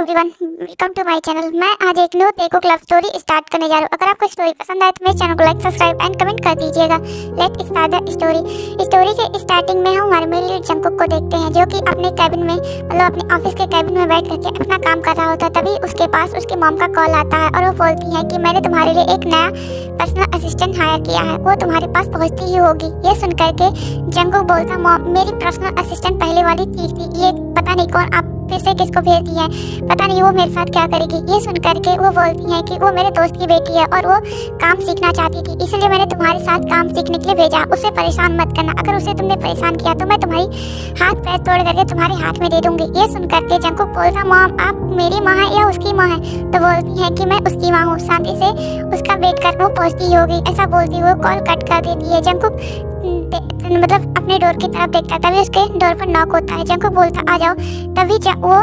Everyone, welcome to my channel. मैं आज एक न्यू तेकुक लव स्टोरी स्टार्ट करने जा रहा हूँ। अगर आपको स्टोरी पसंद आए तो मेरे चैनल को लाइक, सब्सक्राइब एंड कमेंट कर दीजिएगा। लेट स्टार्ट द स्टोरी के स्टार्टिंग में हम हमारे मेल लीड जंकुक को देखते हैं, जो कि अपने कैबिन में मतलब अपने ऑफिस के कैबिन में बैठ करके अपना काम कर रहा होता है। तभी उसके पास उसकी मॉम का कॉल आता है और वो बोलती है कि मैंने तुम्हारे लिए एक नया पर्सनल असिस्टेंट हायर किया है, वो तुम्हारे पास पहुँचती ही होगी। ये सुन करके जंकुक बोलता, मॉम मेरी पर्सनल असिस्टेंट पहले वाली ठीक थी, ये पता नहीं कौन आप फिर से किसको भेजती है, पता नहीं वो मेरे साथ क्या करेगी। ये सुन करके वो बोलती है कि वो मेरे दोस्त की बेटी है और वो काम सीखना चाहती थी, इसलिए मैंने तुम्हारे साथ काम सीखने के लिए भेजा। उसे परेशान मत करना, अगर उसे तुमने परेशान किया तो मैं तुम्हारी हाथ पैर तोड़ करके तुम्हारे हाथ में दे दूंगी। ये सुन करके जंकुक बोलता, मॉम आप मेरी माँ है या उसकी माँ है? तो बोलती है कि मैं उसकी माँ हूँ, शांति से उसका वेट कर, वो पहुँचती ही होगी। ऐसा बोलती हुए कॉल कट कर देती है। जंकुक मतलब अपने डोर की तरफ देखता है, तभी उसके डोर पर नॉक होता है। जंकुक बोलता आ जाओ। तभी वो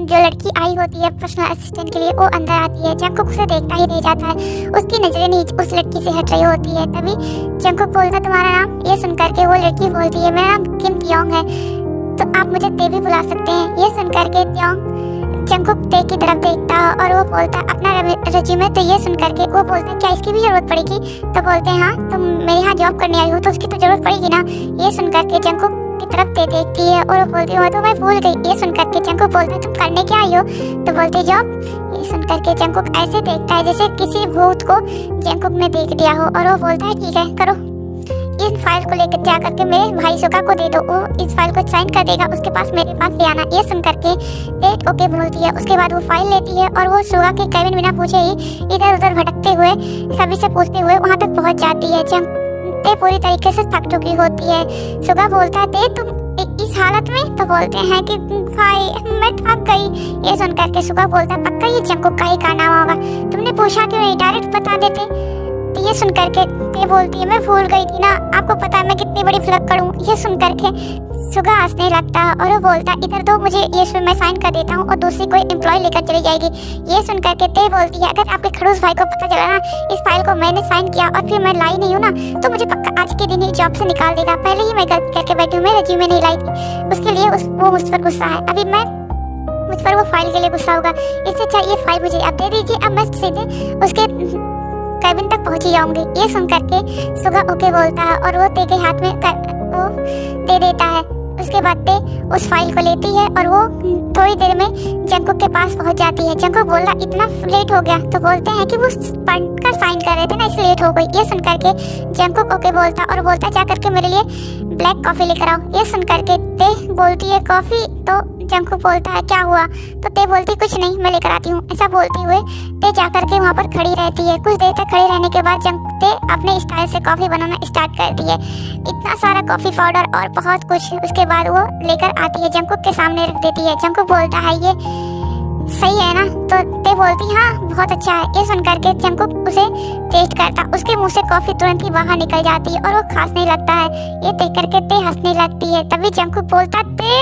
जो लड़की आई होती है पर्सनल असिस्टेंट के लिए, वो अंदर आती है। जंकुक उसे देखता ही रह जाता है, उसकी नजरें नीचे उस लड़की से हट रही होती है। तभी जंकुक बोलता, तुम्हारा नाम? ये सुन करके वो लड़की बोलती है, मेरा नाम किम त्योंग है, तो आप मुझे ते भी बुला सकते हैं। ये सुन करके जंकुक ते की तरफ देखता है और वो बोलता अपना रेज्यूमे। तो ये सुन करके वो बोलता क्या इसकी भी जरूरत पड़ेगी? तो बोलते हैं हाँ, तुम मेरे यहाँ जॉब करने आई हो तो उसकी तो जरूरत पड़ेगी ना। ये सुन करके जंकुक की तरफ ते देखती है और वो बोलती है तो मैं भूल गई। ये सुन करके जंकुक बोलता तुम करने क्या आई हो? तो बोलते जॉब। ये सुन करके जंकुक ऐसे देखता है जैसे किसी भूत को जंकुक ने देख लिया हो और वो बोलता है ठीक है करो, इस फाइल को लेकर जा करके मेरे भाई सुगा को दे दो, वो इस फाइल को साइन कर देगा, उसके पास मेरे पास ले आना। ये सुन करके डेट ओके बोलती है। उसके बाद वो फाइल लेती है और वो सुगा के कैबिन बिना पूछे ही इधर उधर भटकते हुए सभी से पूछते हुए वहाँ तक पहुँच जाती है। ते पूरी तरीके से थक चुकी होती है। सुगा बोलता है ते तुम इस हालत में? तो बोलते हैं कि भाई मैं थक गई। ये सुन करके सुगा बोलता है पक्का ये जंकुक का ही कारनामा होगा, तुमने पूछा क्यों नहीं, डायरेक्ट बता देते। ये सुन करके ते बोलती है मैं भूल गई थी ना, आपको पता है मैं कितनी बड़ी फ्लक्कड़ हूँ। ये सुन करके सुगा हंसने लगता है और वो बोलता है इधर दो मुझे, ये मैं साइन कर देता हूँ और दूसरी कोई एम्प्लॉय लेकर चली जाएगी। ये सुन करके ते बोलती है अगर आपके खड़ूस भाई को पता चला ना इस फाइल को मैंने साइन किया और फिर मैं लाई नहीं हूँ ना, तो मुझे पक्का आज के दिन ही जॉब से निकाल देगा। पहले ही मैं गलती करके बैठी हूँ, मैं रेज्यूमे नहीं लाई थी, उसके लिए वो मुझ पर गुस्सा है। अभी मैं मुझ पर वो फाइल के लिए गुस्सा होगा, इससे अच्छा ये फाइल मुझे अब दे दीजिए, अब मैं सीधे उसके कैबिन तक पहुंची जाऊंगी। ये सुन करके सुगा ओके बोलता है और वो ते के हाथ में वो दे देता है। उसके बाद ते उस फाइल को लेती है और वो थोड़ी देर में जंकुक के पास पहुंच जाती है। जंकुक बोला इतना लेट हो गया? तो बोलते हैं कि वो पढ़कर साइन कर रहे थे ना इसलिए लेट हो गई। ये सुन करके जंकुक ओके बोलता और बोलता जा करके मेरे लिए ब्लैक कॉफी लेकर आओ। ये सुन करके ते बोलती है कॉफी? तो जंकुक बोलता है क्या हुआ? तो ते बोलती कुछ नहीं मैं लेकर आती हूँ। ऐसा बोलते हुए ते जा करके वहाँ पर खड़ी रहती है। कुछ देर तक खड़ी रहने के बाद ते अपने स्टाइल से कॉफी बनाना स्टार्ट करती है, इतना सारा कॉफी पाउडर और बहुत कुछ। उसके बाद वो लेकर आती है, जंकुक के सामने रख देती है। जंकुक बोलता है ये सही है ना? तो ते बोलती हाँ बहुत अच्छा है। ये सुन करके जंकुक उसे टेस्ट करता, उसके मुंह से कॉफी तुरंत ही बाहर निकल जाती है और वो खांसने लगता है। ये देख करके ते हंसने लगती है। तभी जंकुक बोलता ते,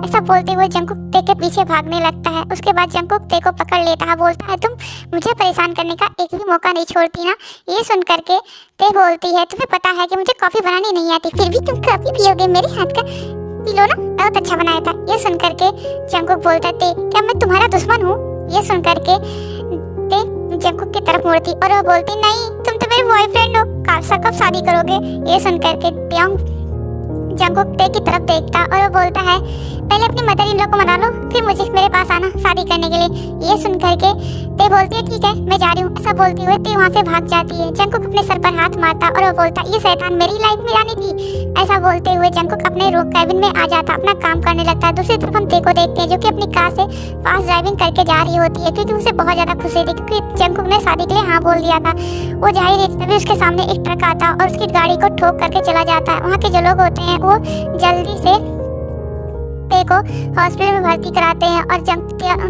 ऐसा बोलते हुए जंकुक ते के पीछे भागने लगता है। उसके बाद जंकुक ते को पकड़ लेता है, बोलता है तुम मुझे परेशान करने का एक भी मौका नहीं छोड़ती ना। ये सुन करके ते बोलती है तुम्हें पता है कि मुझे कॉफी बनानी नहीं आती, फिर भी तुम कॉफी पियोगे मेरे हाथ का, पी लो ना, बहुत अच्छा बनाया था। ये सुन करके जंकुक बोलता ते क्या मैं तुम्हारा दुश्मन हूँ? ये सुन करके ते जंकुक की तरफ मुड़ती और वो बोलती नहीं तुम तो मेरे बॉयफ्रेंड हो, कब शादी करोगे? ये सुन करके जंकुक ते की तरफ देखता और वो बोलता है पहले अपनी मदर इन लॉ को मना लो फिर मुझे मेरे पास आना शादी करने के लिए। ये सुन करके ते बोलती है ठीक है मैं जा रही हूँ। ऐसा बोलते हुए ते वहाँ से भाग जाती है। जंकुक अपने सर पर हाथ मारता और वो बोलता ये शैतान मेरी लाइफ में आनी थी। ऐसा बोलते हुए जंकुक अपने कैबिन में आ जाता, अपना काम करने लगता है। दूसरी तरफ हम ते को देखते हैं जो कि अपनी कार से फास्ट ड्राइविंग करके जा रही होती है, क्योंकि उसे बहुत ज्यादा खुशी थी क्योंकि जंकुक ने शादी के लिए हाँ बोल दिया था। वो जा ही रही थी तभी उसके सामने एक ट्रक आता और उसकी गाड़ी को ठोक करके चला जाता है। वहाँ के जो लोग होते हैं वो जल्दी से ते को हॉस्पिटल में भर्ती कराते हैं और जब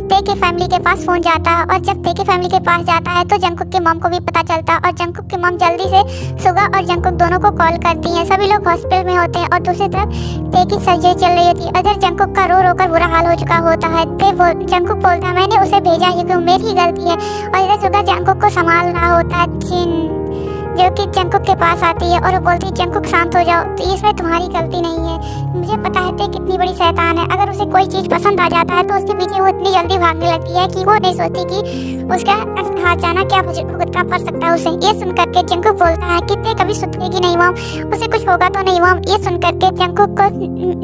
ते के फैमिली के पास फोन जाता है और जब ते के फैमिली के पास जाता है तो जंकुक के मॉम को भी पता चलता है और जंकुक की मॉम जल्दी से सुगा और जंकुक दोनों को कॉल करती हैं। सभी लोग हॉस्पिटल में होते हैं और दूसरी तरफ ते की सर्जरी चल रही होती है। अगर जंकुक का रो रो कर बुरा हाल हो चुका होता है। जंकुक बोलता है मैंने उसे भेजा क्योंकि मेरी ही गलती है और इधर सुगा जंकुक को संभाल रहा होता है। जो कि जंकुक के पास आती है और वो बोलती है जंकुक शांत हो जाओ, तो इसमें तुम्हारी गलती नहीं है। मुझे पता है ते कितनी बड़ी शैतान है। अगर उसे कोई चीज़ पसंद आ जाता है तो उसके पीछे वो इतनी जल्दी भागने लगती है कि वो नहीं सोचती कि उसका हाथ जाना क्या भुगतना पड़ सकता है उसे। ये सुन करके जंकुक बोलता है कि ते कभी सुधरेगी नहीं मॉम, उसे कुछ होगा तो नहीं मॉम। ये सुन करके जंकुक को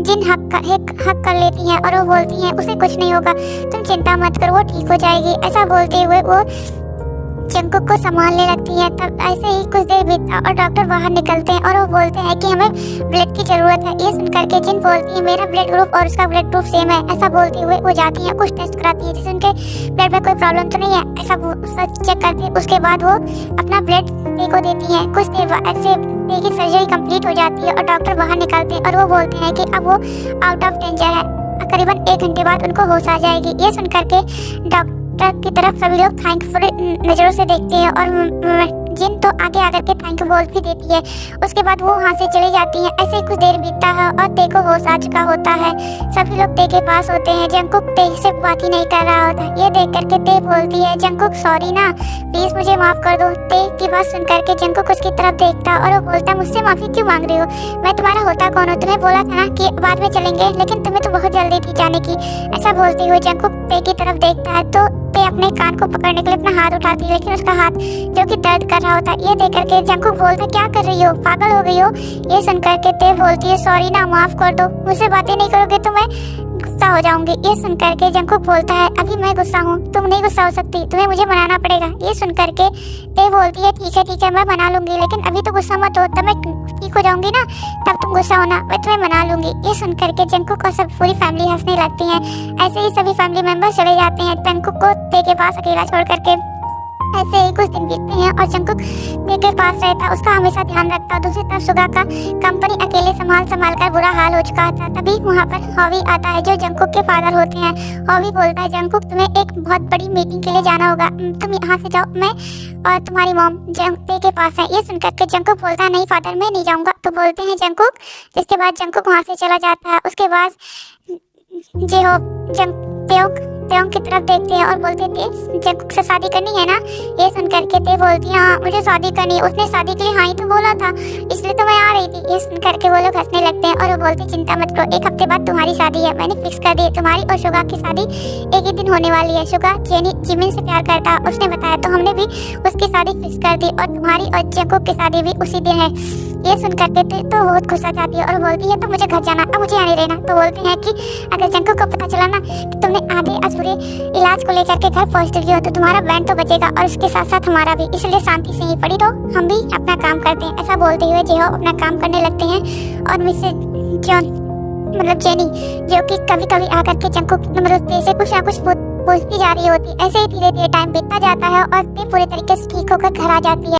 जिन हक कर लेती हैं और वो बोलती हैं उसे कुछ नहीं होगा, तुम चिंता मत करो, वो ठीक हो जाएगी। ऐसा बोलते हुए वो जंकुक को संभालने लगती है। तब ऐसे ही कुछ देर बीतता और डॉक्टर बाहर निकलते हैं और वो बोलते हैं कि हमें ब्लड की जरूरत है। ये सुन करके जिन बोलती है मेरा ब्लड ग्रुप और उसका ब्लड ग्रुप सेम है। ऐसा बोलते हुए वो जाती है, कुछ टेस्ट कराती है जिससे उनके ब्लड में कोई प्रॉब्लम तो नहीं है, ऐसा चेक करती है। उसके बाद वो अपना ब्लड ते को देती है। कुछ देर बाद ऐसे ते की सर्जरी कंप्लीट हो जाती है और डॉक्टर बाहर निकलते हैं और वो बोलते हैं कि अब वो आउट ऑफ डेंजर है, करीबन 1 घंटे बाद उनको होश आ जाएगी। ये सुन करके डॉक्टर की तरफ सभी लोग थैंकफुल नज़रों से देखते हैं और जिन तो आगे आकर के थैंक यू बोल भी देती है। उसके बाद वो वहाँ से चली जाती है। ऐसे ही कुछ देर बीतता है और ते को होश आ चुका होता है। सभी लोग ते के पास होते हैं। जंकुक ते से बात ही नहीं कर रहा होता। ये देख करके ते बोलती है जंकुक सॉरी ना, प्लीज़ मुझे माफ़ कर दो। ते की बात सुन करके जंकुक उसकी तरफ देखता और वो बोलता मुझसे माफ़ी क्यों मांग रही हो, मैं तुम्हारा होता कौन हूँ, तुम्हें बोला था ना कि बाद में चलेंगे, लेकिन तुम्हें तो बहुत जल्दी थी जाने की। ऐसा बोलते हुए जंकुक ते की तरफ देखता है तो ते अपने कान को पकड़ने के लिए अपना हाथ उठाती है, लेकिन उसका हाथ जो कि दर्द कर रहा होता है। ये देख करके जंकुक बोलता क्या कर रही हो, पागल हो गई हो। ये सुन करके ते बोलती है सॉरी ना, माफ़ कर दो, मुझसे बातें नहीं करोगे तो मैं गुस्सा हो जाऊंगी। ये सुन करके जंकुक बोलता है अभी मैं गुस्सा हूँ, तुम नहीं गुस्सा हो सकती, तुम्हें मुझे मनाना पड़ेगा। ये सुन करके ते बोलती है ठीक है मैं मना लूंगी, लेकिन अभी तो गुस्सा मत हो, तब मैं ठीक हो जाऊंगी ना, तब तुम गुस्सा होना, मैं तुम्हें मना लूंगी। ये सुन करके जंकुक और सब पूरी फैमिली हंसने लगती है। ऐसे ही सभी फैमिली मेंबर्स चले जाते हैं जंकुक को ते के पास अकेला छोड़ करके। ऐसे ही कुछ दिन बीतते हैं और जंकुक ते के पास रहता, उसका हमेशा ध्यान रखता। दूसरी तरफ सुगा का कंपनी अकेले संभाल कर बुरा हाल हो चुका था। तभी वहाँ पर हॉवी आता है जो जंकुक के फादर होते हैं। हॉवी बोलता है जंकुक तुम्हें एक बहुत बड़ी मीटिंग के लिए जाना होगा, तुम यहाँ से जाओ, मैं और तुम्हारी मॉम ते के पास है। ये सुनकर के जंकुक बोलता है नहीं फादर मैं नहीं जाऊँगा। तो बोलते हैं जंकुक, जिसके बाद जंकुक वहाँ से चला जाता है। उसके बाद तेओंग की तरफ देखते हैं और बोलते थे जंकुक से शादी करनी है ना। ये सुन करके ते बोलती है हाँ मुझे शादी करनी है, उसने शादी के लिए हाँ ही तो बोला था, इसलिए तो मैं आ रही थी। ये सुन करके वो लोग हंसने लगते हैं और वो बोलते चिंता मत करो, 1 हफ्ते बाद तुम्हारी शादी है, मैंने फिक्स कर दी है। तुम्हारी और शुगा की शादी एक ही दिन होने वाली है। शुगा जिमिन से प्यार करता है, उसने बताया, तो हमने भी उसकी शादी फिक्स कर दी और तुम्हारी और जंकुक की शादी भी उसी दिन है। ये सुन करके तो बहुत गुस्सा जाती है और बोलती है तो मुझे घर जाना, अब मुझे आने रहना। तो बोलते हैं कि अगर जंकुक को पता चला ना कि तुमने आधे अधूरे इलाज को लेकर के घर पहुंच चुकी हो तो तुम्हारा बैंड तो बचेगा और उसके साथ साथ हमारा भी, इसलिए शांति से ही पड़ी रहो, हम भी अपना काम करते हैं। ऐसा बोलते हुए जेहोब अपना काम करने लगते हैं और मिसेज जेनी जो कि कभी कभी आकर के जंकुक से कुछ ना कुछ पूछती जा रही होती। ऐसे ही धीरे धीरे टाइम बीतता जाता है और पूरे तरीके से ठीक होकर घर आ जाती है।